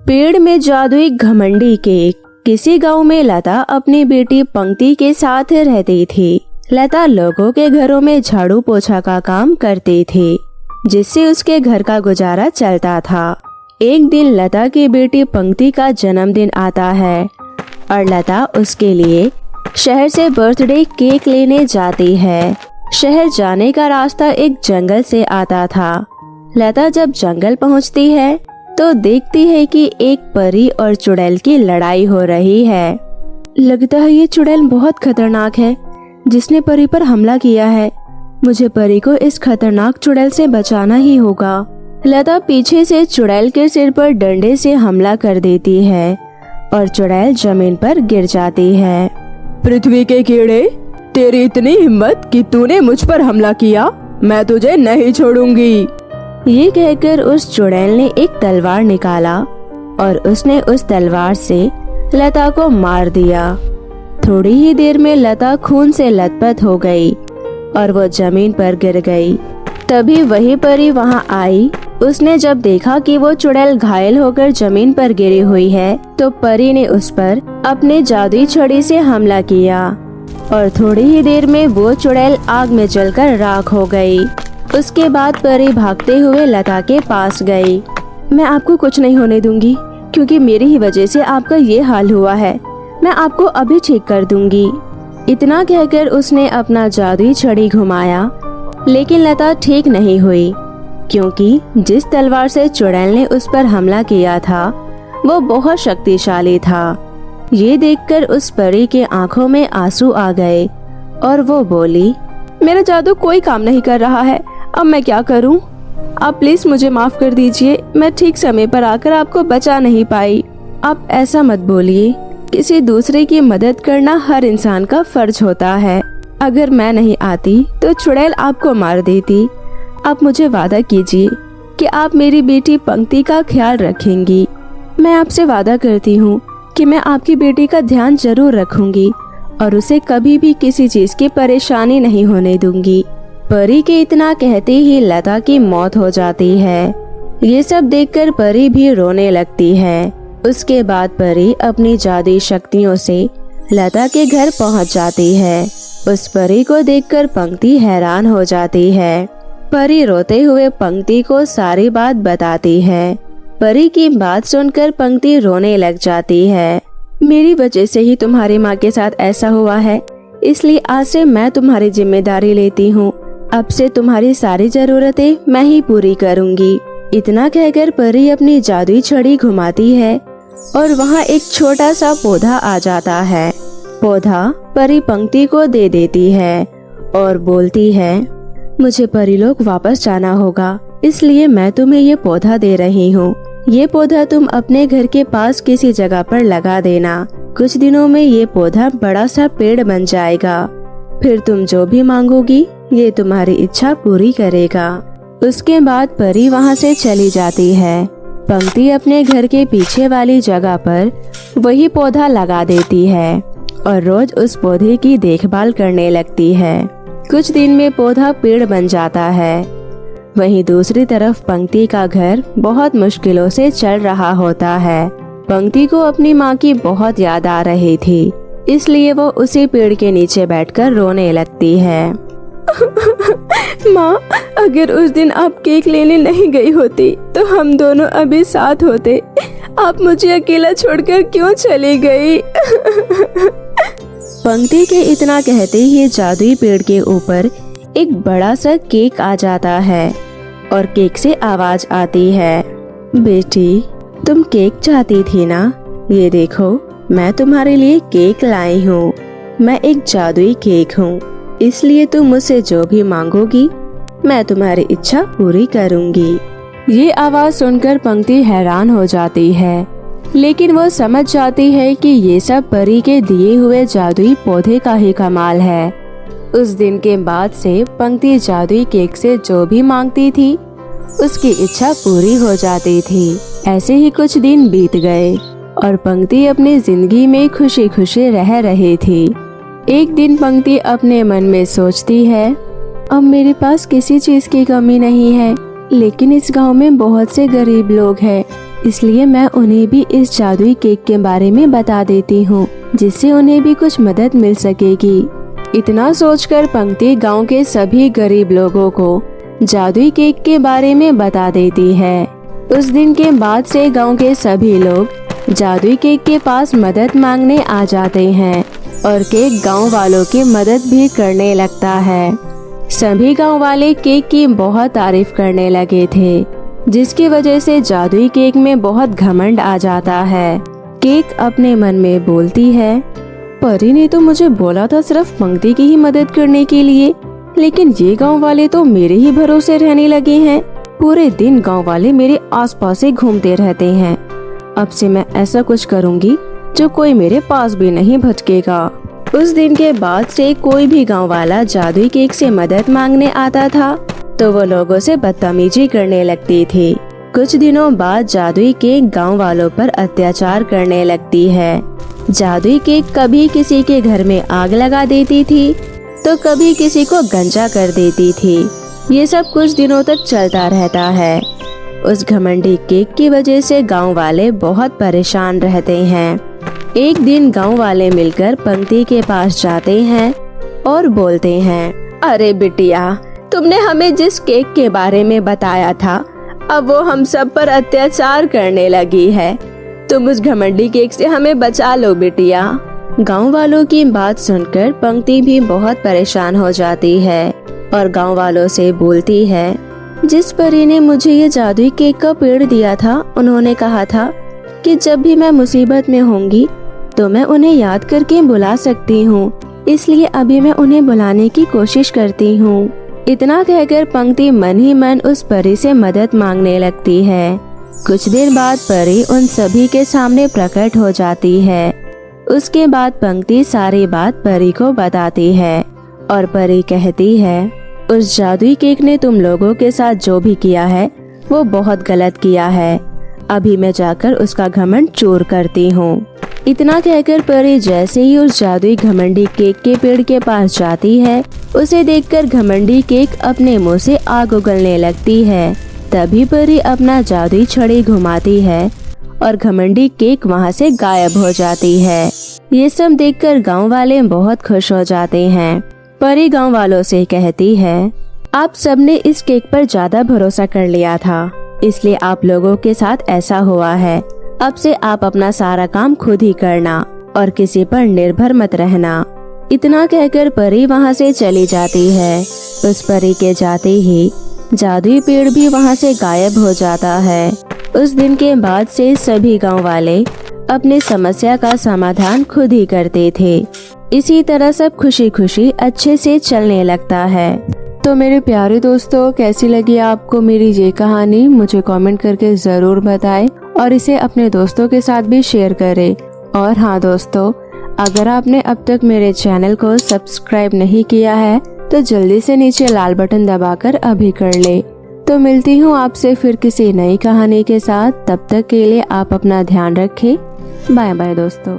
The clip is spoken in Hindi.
पेड़ में जादुई घमंडी केक। किसी गांव में लता अपनी बेटी पंक्ति के साथ रहती थी। लता लोगों के घरों में झाड़ू पोछा का काम करती थी, जिससे उसके घर का गुजारा चलता था। एक दिन लता की बेटी पंक्ति का जन्मदिन आता है और लता उसके लिए शहर से बर्थडे केक लेने जाती है। शहर जाने का रास्ता एक जंगल से आता था। लता जब जंगल पहुंचती है तो देखती है कि एक परी और चुड़ैल की लड़ाई हो रही है। लगता है ये चुड़ैल बहुत खतरनाक है, जिसने परी पर हमला किया है। मुझे परी को इस खतरनाक चुड़ैल से बचाना ही होगा। लता पीछे से चुड़ैल के सिर पर डंडे से हमला कर देती है और चुड़ैल जमीन पर गिर जाती है। पृथ्वी के कीड़े, तेरी इतनी हिम्मत कि तूने मुझ पर हमला किया, मैं तुझे नहीं छोड़ूंगी। ये कहकर उस चुड़ैल ने एक तलवार निकाला और उसने उस तलवार से लता को मार दिया। थोड़ी ही देर में लता खून से लथपथ हो गई और वो जमीन पर गिर गई। तभी वही परी वहां आई। उसने जब देखा कि वो चुड़ैल घायल होकर जमीन पर गिरी हुई है, तो परी ने उस पर अपने जादुई छड़ी से हमला किया और थोड़ी ही देर में वो चुड़ैल आग में जलकर राख हो गई। उसके बाद परी भागते हुए लता के पास गई। मैं आपको कुछ नहीं होने दूंगी, क्योंकि मेरी ही वजह से आपका ये हाल हुआ है। मैं आपको अभी ठीक कर दूंगी। इतना कहकर उसने अपना जादुई छड़ी घुमाया, लेकिन लता ठीक नहीं हुई, क्योंकि जिस तलवार से चुड़ैल ने उस पर हमला किया था वो बहुत शक्तिशाली था। ये देखकर उस परी के आंखों में आंसू आ गए और वो बोली, मेरा जादू कोई काम नहीं कर रहा है, अब मैं क्या करूं? आप प्लीज मुझे माफ कर दीजिए, मैं ठीक समय पर आकर आपको बचा नहीं पाई। आप ऐसा मत बोलिए, किसी दूसरे की मदद करना हर इंसान का फर्ज होता है। अगर मैं नहीं आती तो चुड़ैल आपको मार देती। आप मुझे वादा कीजिए कि आप मेरी बेटी पंक्ति का ख्याल रखेंगी। मैं आपसे वादा करती हूँ कि मैं आपकी बेटी का ध्यान जरूर रखूंगी और उसे कभी भी किसी चीज की परेशानी नहीं होने दूंगी। परी के इतना कहते ही लता की मौत हो जाती है। ये सब देखकर परी भी रोने लगती है। उसके बाद परी अपनी जादुई शक्तियों से लता के घर पहुंच जाती है। उस परी को देखकर पंक्ति हैरान हो जाती है। परी रोते हुए पंक्ति को सारी बात बताती है। परी की बात सुनकर पंक्ति रोने लग जाती है। मेरी वजह से ही तुम्हारी माँ के साथ ऐसा हुआ है, इसलिए आज से मैं तुम्हारी जिम्मेदारी लेती हूँ। अब से तुम्हारी सारी जरूरतें मैं ही पूरी करूँगी। इतना कहकर परी अपनी जादुई छड़ी घुमाती है और वहाँ एक छोटा सा पौधा आ जाता है। पौधा परी पंक्ति को दे देती है और बोलती है, मुझे परीलोक वापस जाना होगा, इसलिए मैं तुम्हें ये पौधा दे रही हूँ। ये पौधा तुम अपने घर के पास किसी जगह पर लगा देना। कुछ दिनों में ये पौधा बड़ा सा पेड़ बन जाएगा। फिर तुम जो भी मांगोगी ये तुम्हारी इच्छा पूरी करेगा। उसके बाद परी वहाँ से चली जाती है। पंक्ति अपने घर के पीछे वाली जगह पर वही पौधा लगा देती है और रोज उस पौधे की देखभाल करने लगती है। कुछ दिन में पौधा पेड़ बन जाता है। वहीं दूसरी तरफ पंक्ति का घर बहुत मुश्किलों से चल रहा होता है। पंक्ति को अपनी माँ की बहुत याद आ रही थी, इसलिए वो उसी पेड़ के नीचे बैठकर रोने लगती है। माँ, अगर उस दिन आप केक लेने नहीं गई होती तो हम दोनों अभी साथ होते। आप मुझे अकेला छोड़कर क्यों चली गई? पंक्ति के इतना कहते ही जादुई पेड़ के ऊपर एक बड़ा सा केक आ जाता है और केक से आवाज आती है, बेटी तुम केक चाहती थी ना? ये देखो, मैं तुम्हारे लिए केक लाई हूँ। मैं एक जादुई केक हूँ, इसलिए तुम मुझसे जो भी मांगोगी मैं तुम्हारी इच्छा पूरी करूँगी। ये आवाज सुनकर पंक्ति हैरान हो जाती है, लेकिन वो समझ जाती है कि ये सब परी के दिए हुए जादुई पौधे का ही कमाल है। उस दिन के बाद से पंक्ति जादुई केक से जो भी मांगती थी उसकी इच्छा पूरी हो जाती थी। ऐसे ही कुछ दिन बीत गए और पंक्ति अपनी जिंदगी में खुशी खुशी रह रही थी। एक दिन पंक्ति अपने मन में सोचती है, अब मेरे पास किसी चीज की कमी नहीं है, लेकिन इस गांव में बहुत से गरीब लोग हैं, इसलिए मैं उन्हें भी इस जादुई केक के बारे में बता देती हूँ, जिससे उन्हें भी कुछ मदद मिल सकेगी। इतना सोचकर पंक्ति गांव के सभी गरीब लोगों को जादुई केक के बारे में बता देती है। उस दिन के बाद से गांव के सभी लोग जादुई केक के पास मदद मांगने आ जाते हैं और केक गांव वालों की मदद भी करने लगता है। सभी गांव वाले केक की बहुत तारीफ करने लगे थे, जिसकी वजह से जादुई केक में बहुत घमंड आ जाता है। केक अपने मन में बोलती है, परी ने तो मुझे बोला था सिर्फ पंक्ति की ही मदद करने के लिए, लेकिन ये गांव वाले तो मेरे ही भरोसे रहने लगे हैं। पूरे दिन गांव वाले मेरे आसपास ही घूमते रहते हैं। अब से मैं ऐसा कुछ करूंगी जो कोई मेरे पास भी नहीं भटकेगा। उस दिन के बाद से कोई भी गांव वाला जादुई केक से मदद मांगने आता था तो वो लोगों से बदतमीजी करने लगती थी। कुछ दिनों बाद जादुई केक गांव वालों पर अत्याचार करने लगती है। जादुई केक कभी किसी के घर में आग लगा देती थी तो कभी किसी को गंजा कर देती थी। ये सब कुछ दिनों तक चलता रहता है। उस घमंडी केक की वजह से गांव वाले बहुत परेशान रहते हैं। एक दिन गांव वाले मिलकर पंक्ति के पास जाते हैं और बोलते हैं, अरे बिटिया, तुमने हमें जिस केक के बारे में बताया था, अब वो हम सब पर अत्याचार करने लगी है। तुम उस घमंडी केक से हमें बचा लो बिटिया। गांव वालों की बात सुनकर पंक्ति भी बहुत परेशान हो जाती है और गांव वालों से बोलती है, जिस परी ने मुझे ये जादुई केक का पेड़ दिया था, उन्होंने कहा था कि जब भी मैं मुसीबत में होंगी तो मैं उन्हें याद करके बुला सकती हूँ, इसलिए अभी मैं उन्हें बुलाने की कोशिश करती हूँ। इतना कहकर पंक्ति मन ही मन उस परी से मदद मांगने लगती है। कुछ देर बाद परी उन सभी के सामने प्रकट हो जाती है। उसके बाद पंक्ति सारी बात परी को बताती है और परी कहती है, उस जादुई केक ने तुम लोगों के साथ जो भी किया है वो बहुत गलत किया है। अभी मैं जाकर उसका घमंड चूर करती हूँ। इतना कहकर परी जैसे ही उस जादुई घमंडी केक के पेड़ के पास जाती है, उसे देखकर घमंडी केक अपने मुंह से आग उगलने लगती है। तभी परी अपना जादुई छड़ी घुमाती है और घमंडी केक वहां से गायब हो जाती है। ये सब देखकर गांव वाले बहुत खुश हो जाते हैं। परी गांव वालों से कहती है, आप सबने इस केक पर ज्यादा भरोसा कर लिया था, इसलिए आप लोगों के साथ ऐसा हुआ है। अब से आप अपना सारा काम खुद ही करना और किसी पर निर्भर मत रहना। इतना कहकर परी वहां से चली जाती है। उस परी के जाते ही जादुई पेड़ भी वहां से गायब हो जाता है। उस दिन के बाद से सभी गांव वाले अपनी समस्या का समाधान खुद ही करते थे। इसी तरह सब खुशी खुशी अच्छे से चलने लगता है। तो मेरे प्यारे दोस्तों, कैसी लगी आपको मेरी ये कहानी? मुझे कमेंट करके ज़रूर बताएं और इसे अपने दोस्तों के साथ भी शेयर करें। और हाँ दोस्तों, अगर आपने अब तक मेरे चैनल को सब्सक्राइब नहीं किया है तो जल्दी से नीचे लाल बटन दबाकर अभी कर ले। तो मिलती हूँ आपसे फिर किसी नई कहानी के साथ। तब तक के लिए आप अपना ध्यान रखें। बाय बाय दोस्तों।